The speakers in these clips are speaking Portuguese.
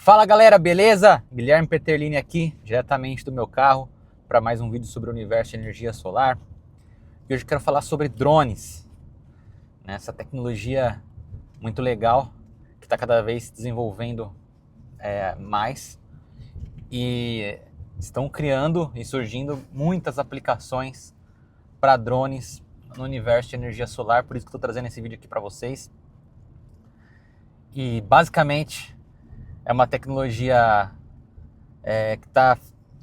Fala galera, beleza? Guilherme Peterlini aqui, diretamente do meu carro, para mais um vídeo sobre o universo de energia solar. E hoje eu quero falar sobre drones, né? Essa tecnologia muito legal que está cada vez se desenvolvendo mais e estão criando e surgindo muitas aplicações para drones no universo de energia solar, por isso que estou trazendo esse vídeo aqui para vocês. E basicamente é uma tecnologia que está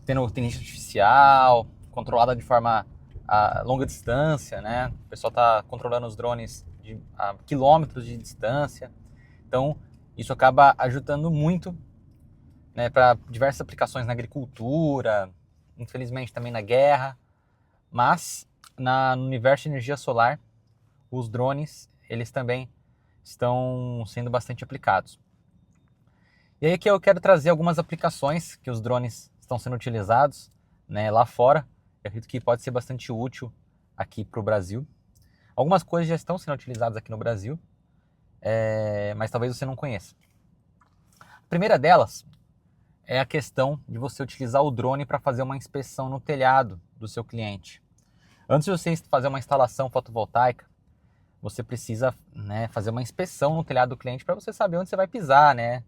tendo inteligência artificial, controlada de forma a longa distância, né? O pessoal está controlando os drones a quilômetros de distância. Então, isso acaba ajudando muito, né, para diversas aplicações na agricultura, infelizmente também na guerra, mas no universo de energia solar, os drones, eles também estão sendo bastante aplicados. E aí que eu quero trazer algumas aplicações que os drones estão sendo utilizados, né, lá fora. Eu acredito que pode ser bastante útil aqui para o Brasil. Algumas coisas já estão sendo utilizadas aqui no Brasil, mas talvez você não conheça. A primeira delas é a questão de você utilizar o drone para fazer uma inspeção no telhado do seu cliente. Antes de você fazer uma instalação fotovoltaica, você precisa, né, fazer uma inspeção no telhado do cliente para você saber onde você vai pisar, né?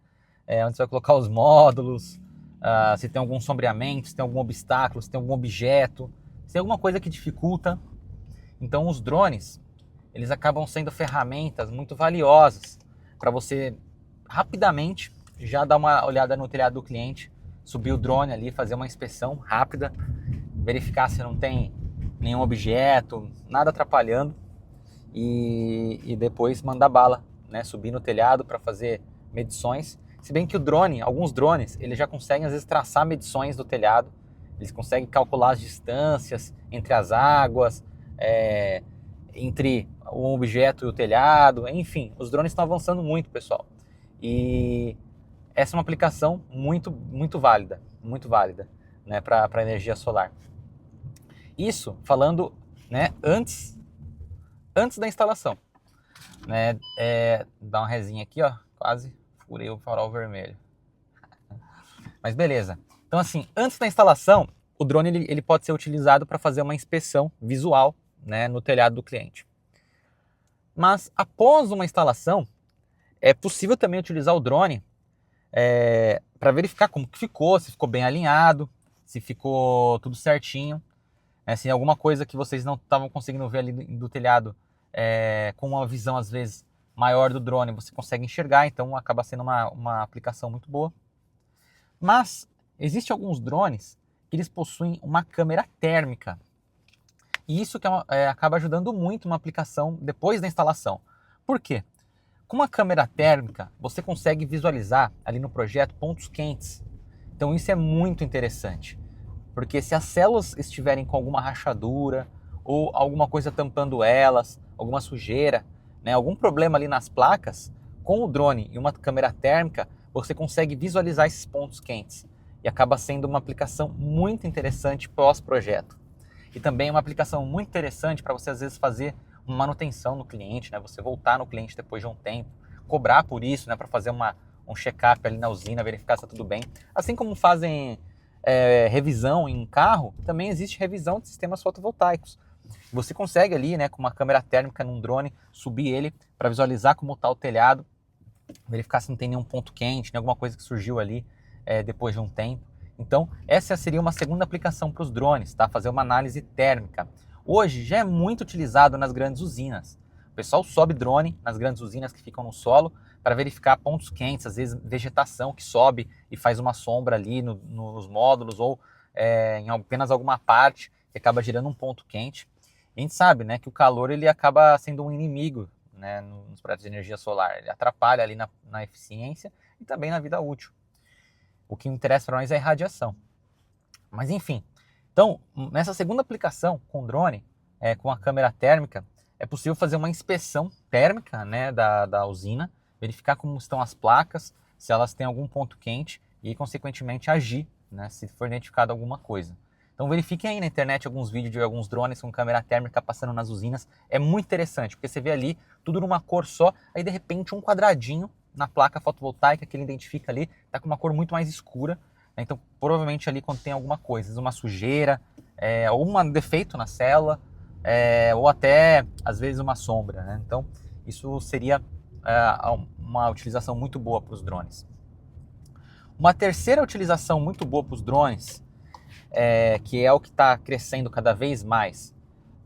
Onde você vai colocar os módulos, se tem algum sombreamento, se tem algum obstáculo, se tem algum objeto, se tem alguma coisa que dificulta. Então os drones, eles acabam sendo ferramentas muito valiosas para você rapidamente já dar uma olhada no telhado do cliente, subir o drone ali, fazer uma inspeção rápida, verificar se não tem nenhum objeto, nada atrapalhando e depois mandar bala, né? Subir no telhado para fazer medições. Se bem que o drone, alguns drones, eles já conseguem às vezes traçar medições do telhado, eles conseguem calcular as distâncias entre as águas, entre um objeto e o telhado, enfim, os drones estão avançando muito, pessoal. E essa é uma aplicação muito válida, né, para energia solar. Isso falando, né, antes da instalação, né, dá uma resinha aqui, ó, quase furei o farol vermelho. Mas beleza. Então assim, antes da instalação, o drone ele pode ser utilizado para fazer uma inspeção visual, né, no telhado do cliente. Mas após uma instalação, é possível também utilizar o drone para verificar como que ficou, se ficou bem alinhado, se ficou tudo certinho, né, se alguma coisa que vocês não estavam conseguindo ver ali do telhado, com uma visão às vezes maior do drone, você consegue enxergar, então acaba sendo uma aplicação muito boa. Mas existem alguns drones que eles possuem uma câmera térmica. E isso que acaba ajudando muito uma aplicação depois da instalação. Por quê? Com uma câmera térmica, você consegue visualizar ali no projeto pontos quentes. Então isso é muito interessante. Porque se as células estiverem com alguma rachadura ou alguma coisa tampando elas, alguma sujeira, né, algum problema ali nas placas, com o drone e uma câmera térmica, você consegue visualizar esses pontos quentes. E acaba sendo uma aplicação muito interessante pós-projeto. E também uma aplicação muito interessante para você às vezes fazer uma manutenção no cliente, né, você voltar no cliente depois de um tempo, cobrar por isso, né, para fazer um check-up ali na usina, verificar se está tudo bem. Assim como fazem revisão em carro, também existe revisão de sistemas fotovoltaicos. Você consegue ali, né, com uma câmera térmica num drone, subir ele para visualizar como está o telhado, verificar se não tem nenhum ponto quente, alguma coisa que surgiu ali depois de um tempo. Então, essa seria uma segunda aplicação para os drones, tá? Fazer uma análise térmica. Hoje já é muito utilizado nas grandes usinas. O pessoal sobe drone nas grandes usinas que ficam no solo para verificar pontos quentes, às vezes vegetação que sobe e faz uma sombra ali nos módulos ou em apenas alguma parte que acaba gerando um ponto quente. A gente sabe, né, que o calor ele acaba sendo um inimigo, né, nos projetos de energia solar. Ele atrapalha ali na eficiência e também na vida útil. O que interessa para nós é a irradiação. Mas enfim, então nessa segunda aplicação com drone, com a câmera térmica, é possível fazer uma inspeção térmica, né, da usina, verificar como estão as placas, se elas têm algum ponto quente e consequentemente agir, né, se for identificado alguma coisa. Então verifiquem aí na internet alguns vídeos de alguns drones com câmera térmica passando nas usinas. É muito interessante, porque você vê ali tudo numa cor só, aí de repente um quadradinho, na placa fotovoltaica que ele identifica ali, está com uma cor muito mais escura, né? Então provavelmente ali contém alguma coisa, uma sujeira, ou um defeito na célula, ou até às vezes uma sombra, né? Então isso seria uma utilização muito boa para os drones. Uma terceira utilização muito boa para os drones, que é o que está crescendo cada vez mais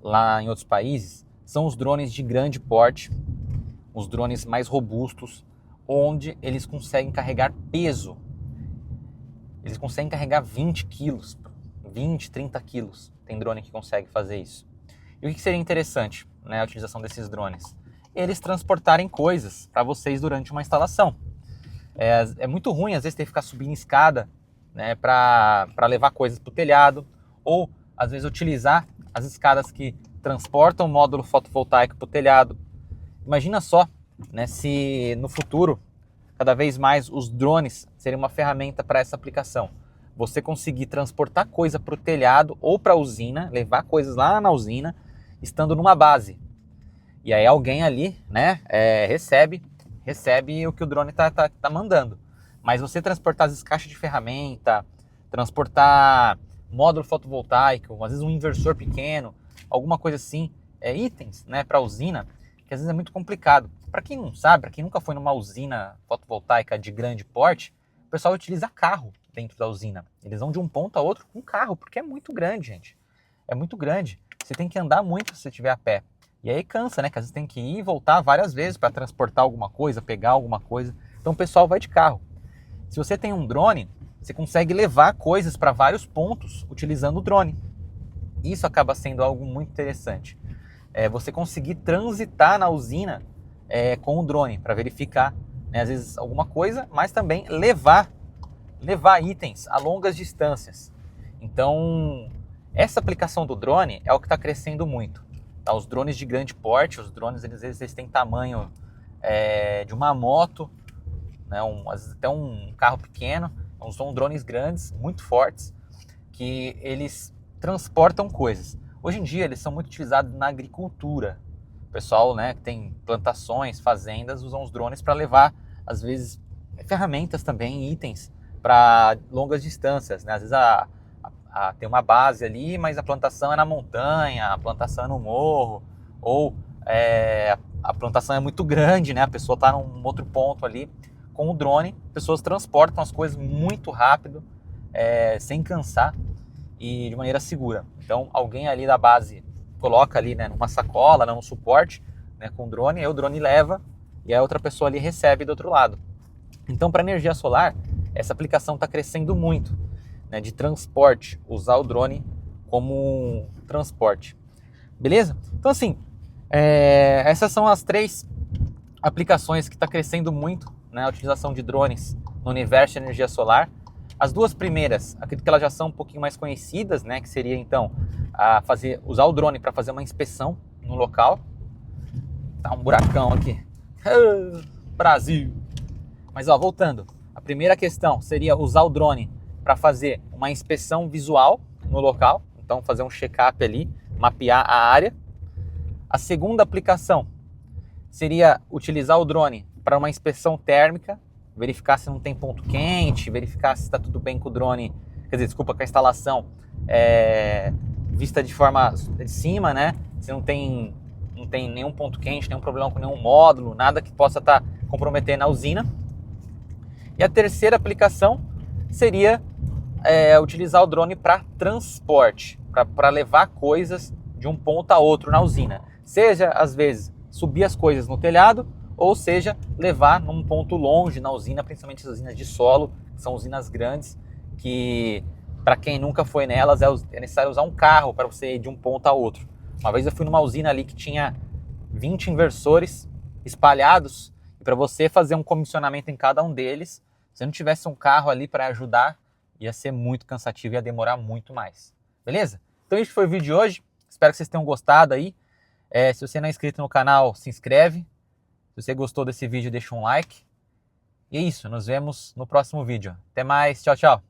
lá em outros países, são os drones de grande porte, os drones mais robustos, onde eles conseguem carregar peso. Eles conseguem carregar 20 quilos, 20, 30 quilos. Tem drone que consegue fazer isso. E o que seria interessante, né, a utilização desses drones? Eles transportarem coisas para vocês durante uma instalação. É muito ruim, às vezes, ter que ficar subindo escada, né, para levar coisas para o telhado, ou, às vezes, utilizar as escadas que transportam o módulo fotovoltaico para o telhado. Imagina só, né, se no futuro, cada vez mais, os drones seriam uma ferramenta para essa aplicação. Você conseguir transportar coisa para o telhado ou para a usina, levar coisas lá na usina, estando numa base. E aí alguém ali, né, recebe o que o drone tá mandando. Mas você transportar as caixas de ferramenta, transportar módulo fotovoltaico, às vezes um inversor pequeno, alguma coisa assim, itens, né, para a usina, que às vezes é muito complicado. Para quem não sabe, para quem nunca foi numa usina fotovoltaica de grande porte, o pessoal utiliza carro dentro da usina. Eles vão de um ponto a outro com carro, porque é muito grande, gente. É muito grande. Você tem que andar muito se você estiver a pé. E aí cansa, né? Que às vezes tem que ir e voltar várias vezes para transportar alguma coisa, pegar alguma coisa. Então o pessoal vai de carro. Se você tem um drone, você consegue levar coisas para vários pontos utilizando o drone. Isso acaba sendo algo muito interessante. Você conseguir transitar na usina com o drone para verificar, né, às vezes alguma coisa, mas também levar itens a longas distâncias. Então, essa aplicação do drone é o que está crescendo muito. Tá? Os drones de grande porte, os drones às vezes eles têm tamanho de uma moto, né, às vezes até um carro pequeno. São drones grandes, muito fortes, que eles transportam coisas. Hoje em dia eles são muito utilizados na agricultura. O pessoal, né, que tem plantações, fazendas, usam os drones para levar, às vezes, ferramentas também, itens para longas distâncias, né? Às vezes tem uma base ali, mas a plantação é na montanha, a plantação é no morro, ou a plantação é muito grande, né? A pessoa está num outro ponto ali. Com o drone, pessoas transportam as coisas muito rápido, sem cansar e de maneira segura. Então, alguém ali da base coloca ali, né, numa sacola, num suporte, né, com o drone, aí o drone leva e a outra pessoa ali recebe do outro lado. Então, para energia solar, essa aplicação está crescendo muito, né, de transporte, usar o drone como transporte. Beleza? Então, assim, essas são as 3 aplicações que está crescendo muito, né, a utilização de drones no universo de energia solar. As 2 primeiras, acredito que elas já são um pouquinho mais conhecidas, né, que seria então usar o drone para fazer uma inspeção no local. Tá um buracão aqui. Brasil! Mas voltando, a primeira questão seria usar o drone para fazer uma inspeção visual no local, então fazer um check-up ali, mapear a área. A segunda aplicação seria utilizar o drone para uma inspeção térmica, verificar se não tem ponto quente, verificar se está tudo bem com o drone, com a instalação vista de forma de cima, né? Se não tem nenhum ponto quente, nenhum problema com nenhum módulo, nada que possa estar comprometendo a usina. E a terceira aplicação seria utilizar o drone para transporte, para levar coisas de um ponto a outro na usina. Seja, às vezes, subir as coisas no telhado, ou seja, levar num ponto longe na usina, principalmente as usinas de solo, que são usinas grandes, que para quem nunca foi nelas é necessário usar um carro para você ir de um ponto a outro. Uma vez eu fui numa usina ali que tinha 20 inversores espalhados, e para você fazer um comissionamento em cada um deles, se não tivesse um carro ali para ajudar, ia ser muito cansativo e ia demorar muito mais. Beleza? Então esse foi o vídeo de hoje, espero que vocês tenham gostado aí. Se você não é inscrito no canal, se inscreve. Se você gostou desse vídeo, deixa um like. E é isso, nos vemos no próximo vídeo. Até mais, tchau, tchau.